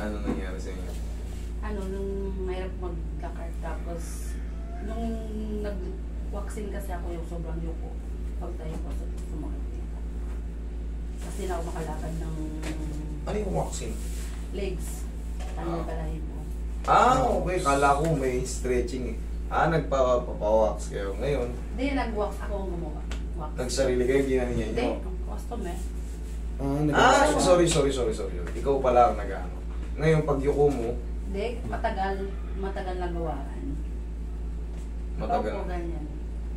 Ano nangyari sa inyo? Ano, nung mahirap maglakad, tapos nung nag-waxing kasi ako yung sobrang yuko. Pag tayo ko sa sumakit dito. Kasi na ako makalakad ng Ano yung waxing? legs. Ano balahin ko. Okay. Kala ko may stretching eh. Nagpapawax kayo. Ngayon, Hindi, nag-wax ako ang gumawa. Wax. nagsarili kayo, ginaniyan Hindi, nyo. ang customer. Sorry. Ikaw pala ang nag-ano. Ngayon, pag yuko mo, Hindi, matagal na gawaan. matagal. Opo, ganyan.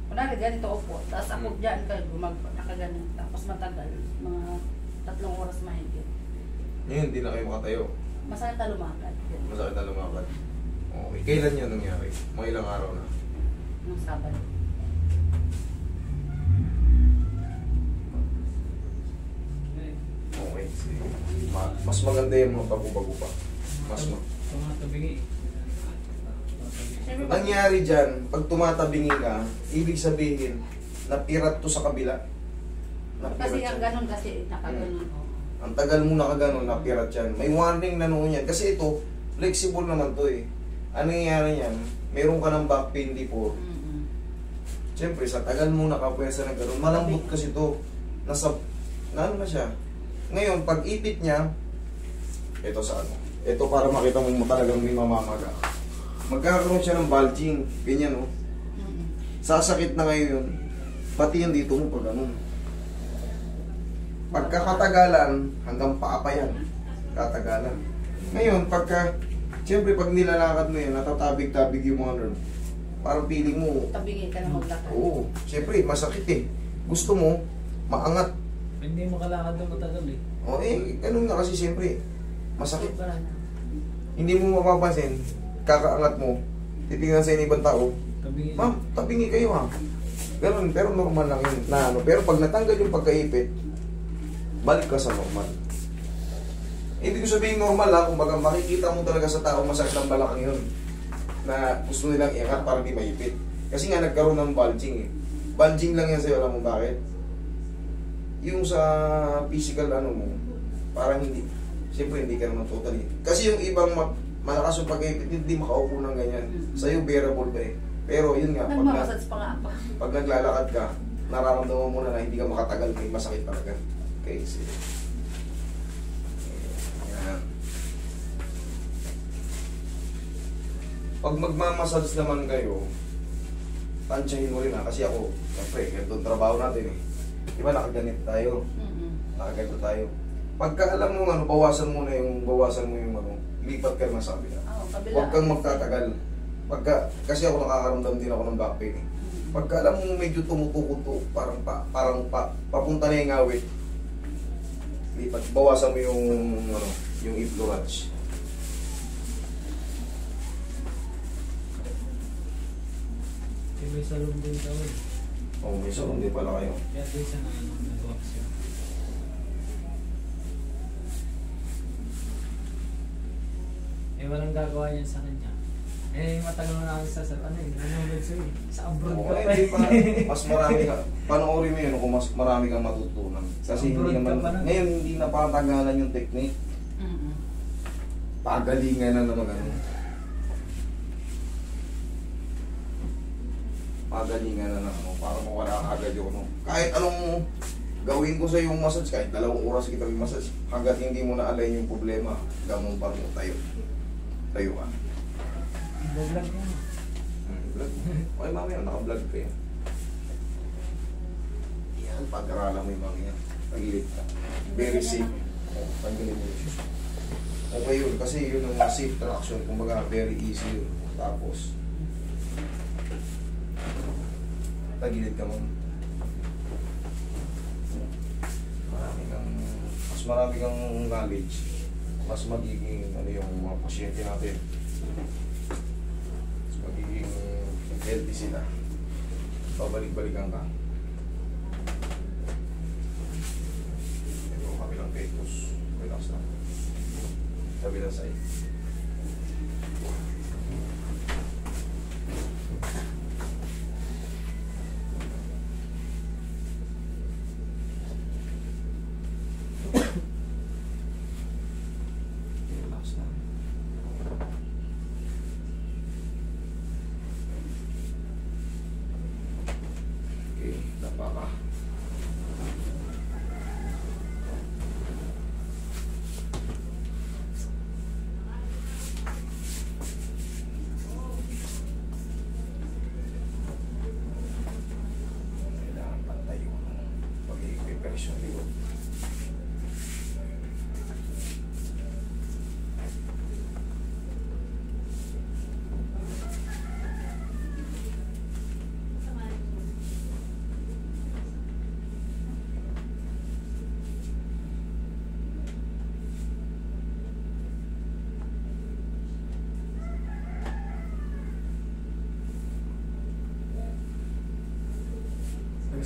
Kunwari, ganito upo. Tapos ako dyan, nakaganon. Tapos matagal. Mga 3 oras mahigit. Ngayon, hindi na kayo makatayo. Masakit na lumakad. Ganun. Masakit na lumakad. Okay. Kailan yan nangyari? Mga ilang araw na? Nung Sabado. Okay. Sige. Mas maganda yung mga bago-bago pa. Tumatabingi. Nangyari dyan, pag tumatabingi ka, ibig sabihin, napirat to sa kabila. Kasi Napirat ang yan. ganun kasi nakaganon ko. Ang tagal mo nakaganon, napirat yan. May warning na noon yan. Kasi ito, flexible naman to eh. Ano nangyari yan? Meron ka ng back pain before. Siyempre, sa tagal mo nakapwesa na gano'n, malambot kasi to. Ano na siya? Ngayon, pag ipit niya, ito sa ano? Ito para makita mo talagang may mamamaga. Magkakaroon siya ng bulging. Ganyan, oh. Sasakit na ngayon. Pati yan dito mo pag ganun. Pagkakatagalan, hanggang paa pa yan. Katagalan. Ngayon, siyempre pag nilalakad mo yan, natatabig-tabig yung mga nerve. Parang feeling mo, Tabingin ka na maglakad. oo, siyempre, masakit eh. Gusto mo, maangat. Hindi makalakad na matagal eh. O ganun nga kasi siyempre, masakit. Sobra na. Hindi mo mapapansin, kakaangat mo, titingnan sa ibang tao, Tabingi. ma'am, tabingi kayo ha. Ganun, pero normal lang yun. Pero pag natanggal yung pagkaipit, balik ka sa normal. Hindi ko sabihin normal ha, kung baga makikita mo talaga sa tao masakit ng balakang yun na gusto nilang iangat para di maipit. Kasi nga nagkaroon ng bulging eh. Bulging lang yan sa'yo, alam mo bakit? Yung sa physical ano mo, parang hindi. Siyempre hindi ka naman totally. Kasi yung ibang malakas yung pag-ipit, hindi makaupo ng ganyan. Sa'yo bearable ba eh. Pero yun nga, Nagmamassage pa nga ako. pag naglalakad ka, nararamdaman mo na hindi ka makatagal, may masakit talaga. Okay, sige. Ayan. Pag magmamassage naman kayo, tansyahin mo rin ha, kasi ako, siyempre, ganito ang trabaho natin eh. Di ba nakaganit tayo? Nakaganito tayo. Pagka alam mo ano, bawasan mo yung ano, lipat ka naman sa kabila. Kabila. Huwag kang magtatagal. Kasi ako nakakaramdam din ako ng back pain eh. Pagka alam mo medyo tumutuko, parang papunta na yung awit, lipat, bawasan mo yung ano, yung influence. May salon din daw eh. May salon din pala kayo. Kaya din siya nag-wax siya. Walang gagawa niyan sa kanya. Matagal na namin nanonood siya eh. Sa abroad ka pa Mas marami ka. Panoorin mo yun kung mas marami kang matutunan. Kasi hindi naman, ngayon hindi na patagalan yung technique. Pagalingan na naman ano. Pagalingan na naman para mawala agad yung ano. Kahit anong gawin ko sa yung massage, kahit 2 oras kita yung massage, hanggat hindi mo na-align yung problema, gamon pa rin tayo. Tayo ka. Vlog yan. Vlog? Okay, mamaya naka-vlog ka yan. Yan, pag-aralan mo yung mga yan. Tagilid ka. Very safe. Tagilid mo yung shoes. Okay yun, kasi yun ang safe traction. Kumbaga, very easy yun. Tapos, tagilid ka mo. Mas marami kang knowledge. Mas magiging, ano yung mga pasyente natin. Mas magiging healthy sila. Babalik-balikan ka. Ito, kabilang petus. Relax lang. Kabilang side. Relax lang.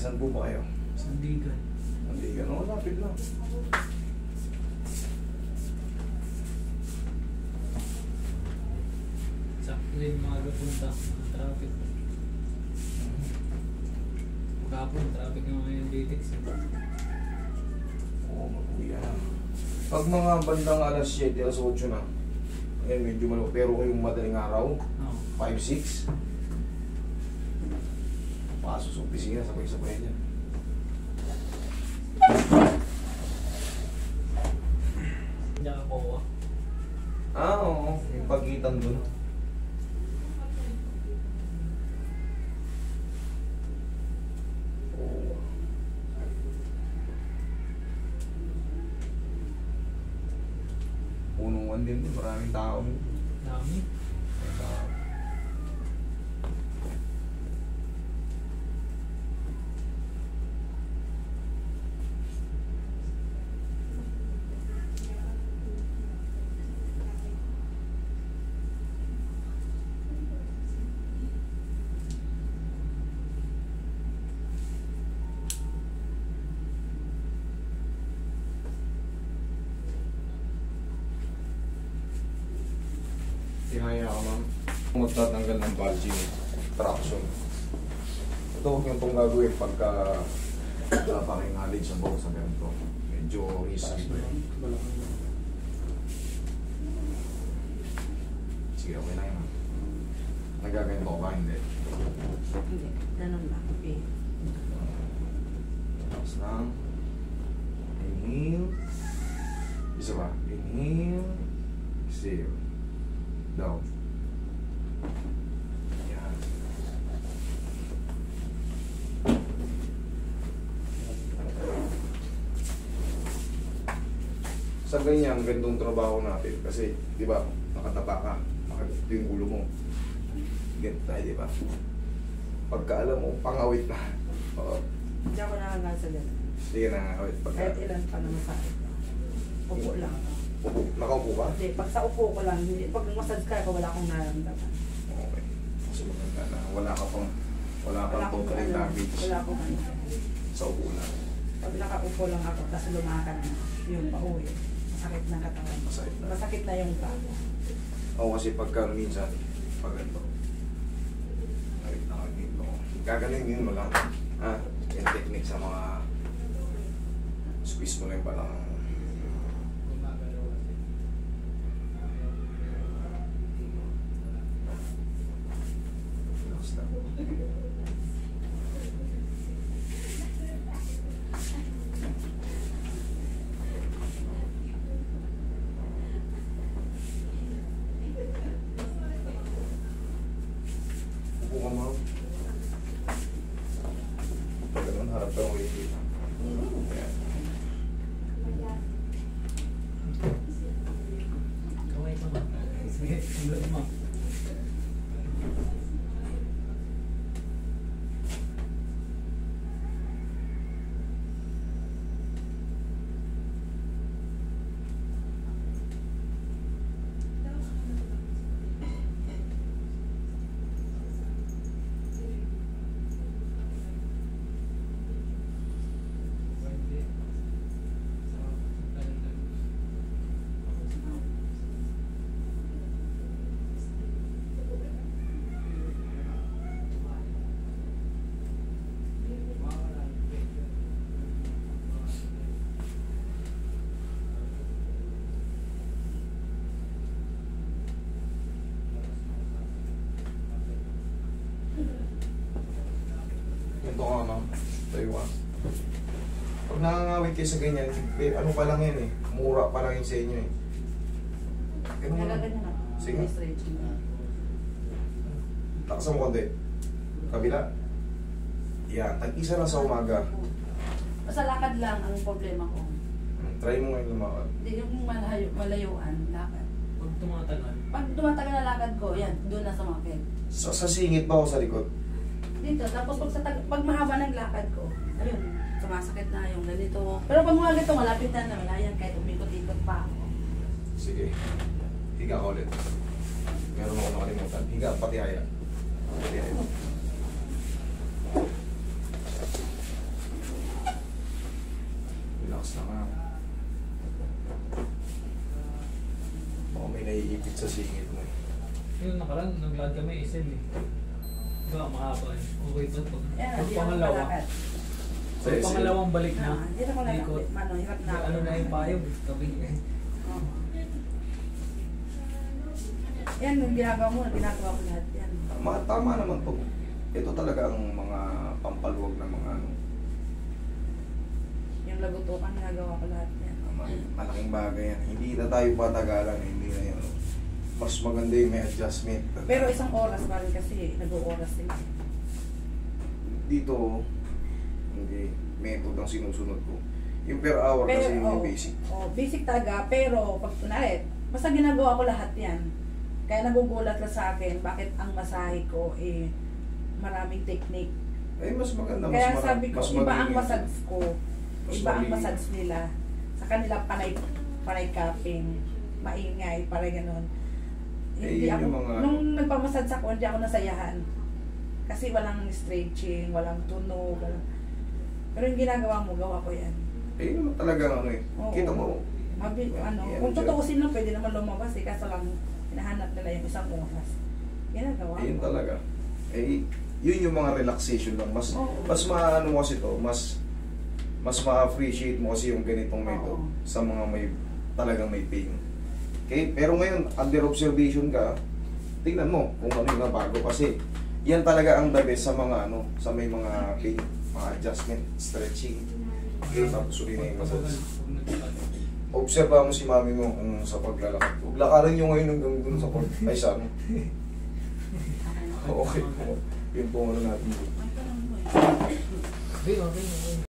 Saan po ba kayo? Sandigan. Hindi gano'n, lapit lang. Sakto din mga punta. Traffic. Kapon, traffic nga ngayon Litex. Oo, makuya na. Pag mga bandang alas 7, alas 8 na, ayun, medyo malo. Pero kung yung madaling araw, Oo. 5, 6, pasok sa opisina, sabay-sabay niya. Hindi ka kowa. Oo, yung pagitan dun. Oo. Punuan din, maraming tao. Dami. Ihaya ka, ma'am. Magtatanggal ng bulging traction. Ito huwag yung itong gagawin pagka wala pa kayong knowledge sa buhok sa ganito. Medyo risky ito eh. Sige, okay na yun. Nagaganito ko ba? Hindi. Hindi, ganun lang. Okay. Tapos lang. Inhale. Isa pa. Inhale. Exhale. Down. Yan. Sa ganyan, ganitong trabaho natin. Kasi, di ba, nakatapa ka. Nakagito yung ulo mo. Ganito tayo, di ba? Pagka alam mo, pangawit na. Oo. Hindi ako nakagal sa ganun. Sige na, awit. Kahit Pagka, ilan pa naman sa akin. Upo lang. upo, nakaupo ka? Hindi, pag sa upo ko lang, hindi, pag massage ka ako, wala akong nararamdaman. Okay. Kasi maganda na wala ka pang total damage Wala akong ano. sa upo na. Pag nakaupo lang ako, tapos lumakad na, yun, pauwi. Masakit na katawan. Masakit na. Masakit na yung paa. Oo, kasi pagka minsan, pag ganito, gagaling mo lang. Ha? Yung technique sa mga squeeze mo lang parang relax lang. Upo ka, ma'am. Pag ganun, harap ka mo yung ayan. Kaway ka ba? Sige, tulad mo. Ito ka, ma'am. Tayo ka. Pag nangangawit kayo sa ganyan, ano pa lang yan eh. Mura pa lang yun sa inyo eh. Ganun mo lang. Nagaganyan ako. Sige. May stretching. Takasan mo konti. Kabila. Yan. Tag-isa lang sa umaga. Basta lakad lang ang problema ko. Try mo ngayon lumakad. Hindi yung malayuan, lakad. Pag tumatagal. Pag tumatagal na lakad ko, yan, doon na sumakit. Sa singit ba o sa likod? Dito, tapos pag mahaba ng lakad ko, ayun, sumasakit na yung ganito. Pero pag mga ganito, malapit na wala yan, kahit umikot-ikot pa ako. Sige. Higa ka ulit. Meron ako nakalimutan. Higa, pati haya. Pati haya. naiipit sa singit mo. Yung nakaraan, naglakad kami isel eh. Diba, mahaba eh. Okay ba ito? Yan, Pag hindi ako pangalawa, malakad. Sa pag SM. pangalawang balik na, Hindi ako ikot. lalakad. Mano, hirap na ako. Ano na yung payong, tabi eh. Oo. Yan, yung ginagawa mo, ginagawa ko lahat yan. Tama naman to. Ito talaga ang mga pampaluwag na mga ano, Yung lagutukan, ginagawa ko lahat yan. malaking bagay yan. Hindi na tayo patagalan, hindi na yun. Mas maganda yung may adjustment. Pero isang oras pa rin kasi nag-ooras sila. Dito, hindi, method ang sinusunod ko. Yung per hour kasi yung basic. Basic talaga, pero pag kunwari, basta ginagawa ko lahat yan. Kaya nagugulat lang sa akin, bakit ang masahe ko maraming technique. Ay, mas maganda, mas Kaya marami. sabi ko, Mas iba ang magiging- massage ko. mas Iba ang magiging- massage nila. Sa kanila panay cupping, maingay, parang gano'n. Hindi yun ako, yung mga- nung nagpamassage ako, hindi ako nasayahan. Kasi walang stretching, walang tunog, walang... Pero yung ginagawa mo, gawa ko yan. Eh, yun naman talaga ano eh. Oo. Kita mo, Kung tutuusin lang, pwede naman lumabas eh, kaso lang hinahanap nila yung isang oras. Ginagawa eh, yun ko. talaga. Eh, yun yung mga relaxation lang. Mas, Oo. mas maano kasi to, mas ma-appreciate mo kasi yung ganitong method Oo. sa mga may, talagang may pain. Okay? Pero ngayon, under observation ka, tingnan mo kung ano yung nabago kasi yan talaga ang the best sa mga ano, sa may mga pain, mga adjustment, stretching. Okay, tapos uli na yung massage. Obserba mo si mami mo kung sa paglalakad. Huwag lakarin nyo ngayon hanggang dun sa pag... Ay, sa ano? Okay po. Yun po ano natin. Ang tanong mo eh. Okay, okay.